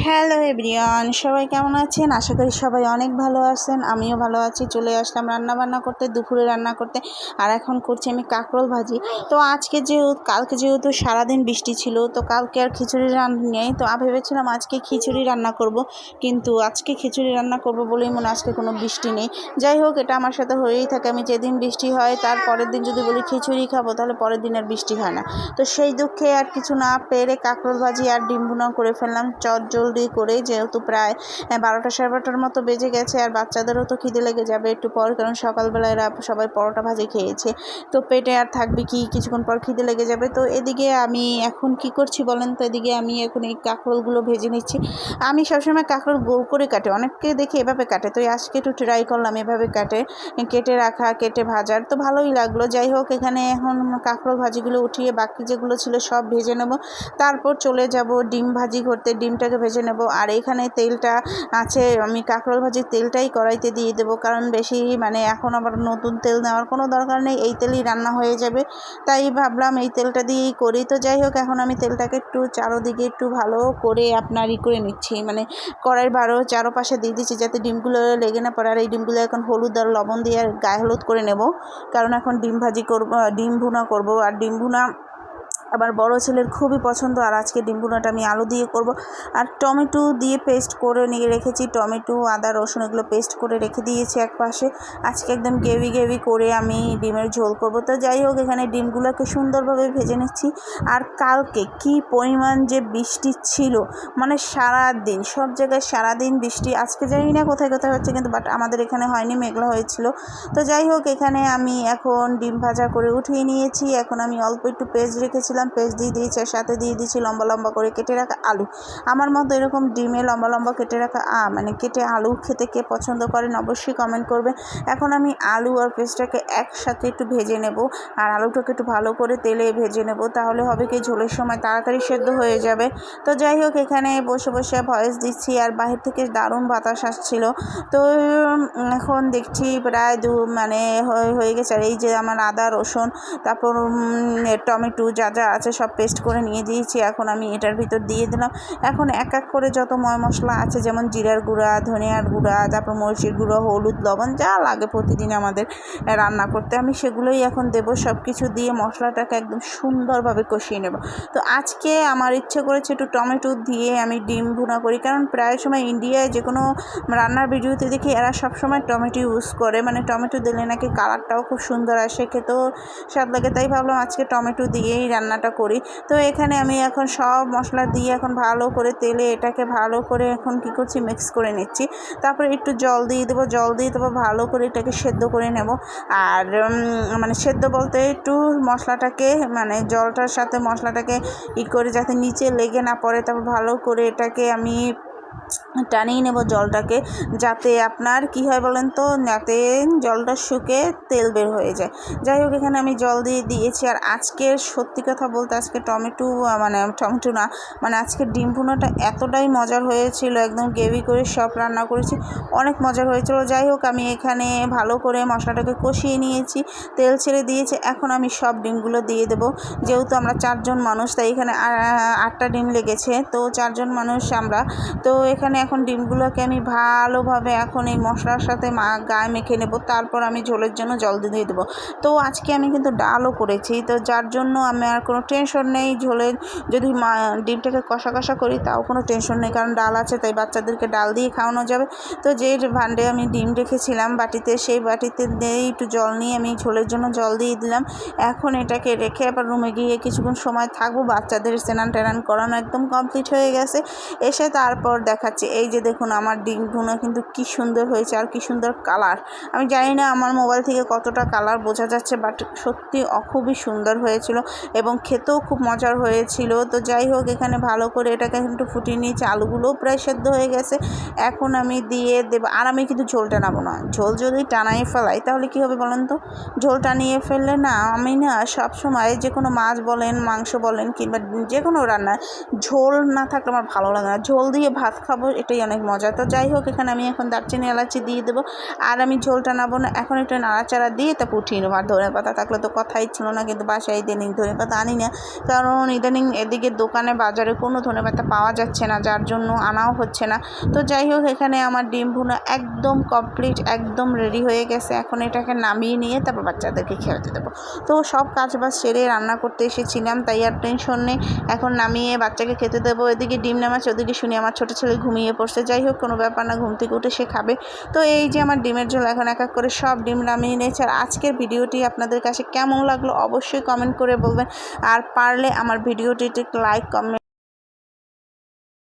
Hello everyone, সবাই কেমন আছেন? আশা করি সবাই অনেক ভালো আছেন। আমিও ভালো আছি। চলে আসলাম রান্না করতে, দুপুরে রান্না করতে। আর এখন করছি আমি কাঁকরোল ভাজি। তো কালকে যেহেতু সারাদিন বৃষ্টি ছিল, তো কালকে আর খিচুড়ি রান্না নেই। তো ভেবেছিলাম আজকে খিচুড়ি রান্না করব, কিন্তু আজকে খিচুড়ি রান্না করব বলেই মনে আজকে কোনো বৃষ্টি নেই। যাই হোক, এটা আমার সাথে হয়েই থাকে। আমি যেদিন বৃষ্টি হয় তার পরের দিন যদি বলি খিচুড়ি খাবো, তাহলে পরের দিন আর বৃষ্টি হয় না। তো সেই দুঃখে আর কিছু না পেরে কাঁকরোল ভাজি আর ডিম ভুনা করে ফেললাম জলদি করে, যেহেতু প্রায় 12টা 12:30টার মতো বেজে গেছে। আর বাচ্চাদেরও তো খিদে লেগে যাবে একটু পর, কারণ সকালবেলা এরা সবাই পরোটা ভাজি খেয়েছে। তো পেটে আর থাকবে কি, কিছুক্ষণ পর খিদে লেগে যাবে। তো এদিকে আমি এখন কি করছি বলেন তো, এদিকে আমি এখন এই কাঁকরোলগুলো ভেজে নিচ্ছি। আমি সবসময় কাঁকরোল গোল করে কাটে, অনেককে দেখি এভাবে কাটে। তো আজকে একটু ট্রাই করলাম এভাবে কেটে ভাজার, তো ভালোই লাগলো। যাই হোক, এখানে এখন কাঁকরোল ভাজিগুলো উঠিয়ে বাকি যেগুলো ছিল সব ভেজে নেব। তারপর চলে যাব ডিম ভাজি করতে, ডিমটাকে ভেজে নেব। আর এখানে তেলটা আছে, আমি কাঁকরোল ভাজির তেলটাই কড়াইতে দিয়ে দেবো, কারণ বেশি এখন আবার নতুন তেল নেওয়ার কোনো দরকার নেই, এই তেলেই রান্না হয়ে যাবে। তাই ভাবলাম এই তেলটা দিয়েই করি। তো যাই হোক, এখন আমি তেলটাকে একটু চারোদিকে একটু ভালো করে করে নিচ্ছি, কড়াইয়ের চারোপাশে দিয়ে দিচ্ছি, যাতে ডিমগুলো লেগে না পড়ে। আর এই ডিমগুলো এখন হলুদ আর লবণ দিয়ে আর গায়ে হলুদ করে নেব, কারণ এখন ডিম ভুনা করব। আর ডিম ভুনা আমার বড় ছেলের খুবই পছন্দ। আর আজকে ডিম ভুনাটা আমি আলু দিয়ে করব। আর টমেটো দিয়ে পেস্ট করে নিয়ে রেখেছি, টমেটো আদা রসুন এগুলো পেস্ট করে রেখে দিয়েছি এক পাশে। আজকে একদম গ্রেভি করে আমি ডিমের ঝোল করব। তো যাই হোক, এখানে ডিমগুলোকে সুন্দরভাবে ভেজে নিচ্ছি। আর কালকে কি পরিমাণ যে বৃষ্টি ছিল, সারাদিন সব জায়গায় সারাদিন বৃষ্টি। আজকে জানি না কোথায় কোথায় হচ্ছে, কিন্তু বাট আমাদের এখানে হয়নি, মেঘলা হয়েছিল। তো যাই হোক, এখানে আমি এখন ডিম ভাজা করে উঠিয়ে নিয়েছি। এখন আমি অল্প একটু পেস্ট রেখেছিলাম, পেস্ট দিয়ে দিয়েছি। আর সাথে দিয়ে দিয়েছি লম্বা লম্বা করে কেটে রাখা আলু। আমার মতো এরকম ডিমে লম্বা লম্বা কেটে রাখা কেটে আলু খেতে কে পছন্দ করেন অবশ্যই কমেন্ট করবেন। এখন আমি আলু আর পেস্টটাকে একসাথে একটু ভেজে নেব। আর আলুটাকে একটু ভালো করে তেলে ভেজে নেব, তাহলে হবে কি ঝোলের সময় তাড়াতাড়ি সেদ্ধ হয়ে যাবে। তো যাই হোক, এখানে বসে বসে ভয়েস দিচ্ছি, আর বাহির থেকে দারুণ বাতাস আসছিল। তো এখন দেখছি প্রায় হয়ে গেছে। আর এই যে আমার আদা রসুন, তারপর টমেটো যা যা আছে সব পেস্ট করে নিয়ে দিয়েছি। এখন আমি এটার ভিতর দিয়ে দিলাম। এখন এক এক করে যত মশলা আছে, যেমন জিরার গুঁড়া, ধনিয়ার গুঁড়া, তারপর মরিচের গুঁড়ো, হলুদ, লবণ যা লাগে প্রতিদিন আমাদের রান্না করতে, আমি সেগুলোই এখন দেবো। সব কিছু দিয়ে মশলাটাকে একদম সুন্দরভাবে কষিয়ে নেব। তো আজকে আমার ইচ্ছে করেছে একটু টমেটো দিয়ে আমি ডিম ভুনা করি, কারণ প্রায় সময় ইন্ডিয়ায় যে কোনো রান্নার ভিডিওতে দেখি এরা সবসময় টমেটো ইউজ করে, টমেটো দিলে নাকি কালারটাও খুব সুন্দর আসে, খেতেও স্বাদ লাগে। তাই ভাবলাম আজকে টমেটো দিয়েই রান্নাটা করি। তো এখানে আমি এখন সব মশলা দিয়ে এখন ভালো করে তেলে এটাকে ভালো করে এখন কি করছি, মিক্স করে নিচ্ছি। তারপরে একটু জল দিয়ে দেবো, ভালো করে এটাকে সেদ্ধ করে নেব। আর সেদ্ধ বলতে একটু মশলাটাকে জলটার সাথে মশলাটাকে করে যাতে নিচে লেগে না পড়ে, তারপর ভালো করে এটাকে আমি টানিয়ে নেব জলটাকে, যাতে আপনার কি হয় বলেন তো, যাতে জলটা শুকে তেল বের হয়ে যায়। যাই হোক, এখানে আমি জল দিয়ে দিয়েছি। আর আজকের সত্যি কথা বলতে আজকে টমেটো না, আজকে ডিম ভুনাটা এতটাই মজার হয়েছিল, একদম গ্রেভি করে সব রান্না করেছি, অনেক মজার হয়েছিল। যাই হোক, আমি এখানে ভালো করে মশলাটাকে কষিয়ে নিয়েছি, তেল ছেড়ে দিয়েছি। এখন আমি সব ডিমগুলো দিয়ে দেবো। যেহেতু আমরা 4জন মানুষ, তাই এখানে 8টা ডিম লেগেছে, তো 4জন মানুষ আমরা। তো এখানে এখন ডিমগুলোকে আমি ভালোভাবে এখন এই মশলার সাথে গায়ে মেখে নেব। তারপর আমি ঝোলের জন্য জল দিয়ে দেবো। তো আজকে আমি কিন্তু ডালও করেছি, তো যার জন্য আমি আর কোনো টেনশন নেই। ঝোলের যদি ডিমটাকে কষা কষা করি তাও কোনো টেনশন নেই, কারণ ডাল আছে, তাই বাচ্চাদেরকে ডাল দিয়ে খাওয়ানো যাবে। তো যে ভান্ডে আমি ডিম রেখেছিলাম বাটিতে, সেই বাটিতে দিয়ে একটু জল নিয়ে আমি ঝোলের জন্য জল দিয়ে দিলাম। এখন এটাকে রেখে আবার রুমে গিয়ে কিছুক্ষণ সময় থাকবো। বাচ্চাদের স্নান টান করানো একদম কমপ্লিট হয়ে গেছে। এসে তারপর দেখাচ্ছি, এই যে দেখুন আমার ডিম ভুনা কিন্তু কি সুন্দর হয়েছে, আর কি সুন্দর কালার। আমি জানি না আমার মোবাইল থেকে কতটা কালার বোঝা যাচ্ছে, বাট সত্যি খুবই সুন্দর হয়েছিল এবং খেতেও খুব মজার হয়েছিল। তো যাই হোক, এখানে ভালো করে এটাকে একটু ফুটিয়ে নিয়েছি, আলুগুলোও প্রায় সেদ্ধ হয়ে গেছে। এখন আমি দিয়ে দেবো। আর আমি কিন্তু ঝোল টানাবো না, ঝোল যদি টানাই ফেলাই তাহলে কী হবে বলেন তো, ঝোল টানিয়ে ফেললে না, আমি না সবসময় যে কোনো মাছ বলেন, মাংস বলেন, কিংবা যে কোনো রান্নায় ঝোল না থাকলে আমার ভালো লাগে না। ঝোল দিয়ে ভাত খাবো, এটাই অনেক মজা। তো যাই হোক, এখানে আমি এখন দারচিনি এলাচি দিয়ে দেবো, আর আমি ঝোলটা নাবো না, এখন একটু নাড়াচাড়া দিয়ে তারপর উঠিয়ে নেবো। আর ধনে পাতা থাকলে তো কথাই ছিল না, কিন্তু বাসায় ইদানিং ধনে পাতা আনি না, কারণ ইদানিং এদিকে দোকানে বাজারে কোনো ধনে পাতা পাওয়া যাচ্ছে না, যার জন্য আনাও হচ্ছে না। তো যাই হোক, এখানে আমার ডিম ভুনা একদম কমপ্লিট, একদম রেডি হয়ে গেছে। এখন এটাকে নামিয়ে নিয়ে তারপর বাচ্চাদেরকে খেতে দেবো। তো সব কাজ বাজ সেরে রান্না করতে এসেছিলাম, তাই আর টেনশন নেই। এখন নামিয়ে বাচ্চাকে খেতে দেবো। এদিকে ডিম নামাচ্ছে, ওদিকে শুনি আমার ছোটো ছেলে ঘুমিয়ে পড়ছে। যাই হোক, কোনো ব্যাপার না, ঘুম থেকে উঠে সে খাবে। তো এই যে আমার ডিমের ঝোল এখন এক এক করে সব ডিম নামিয়ে নিয়েছে। আর আজকের ভিডিওটি আপনাদের কাছে কেমন লাগলো অবশ্যই কমেন্ট করে বলবেন, আর পারলে আমার ভিডিওটিতে লাইক কমেন্ট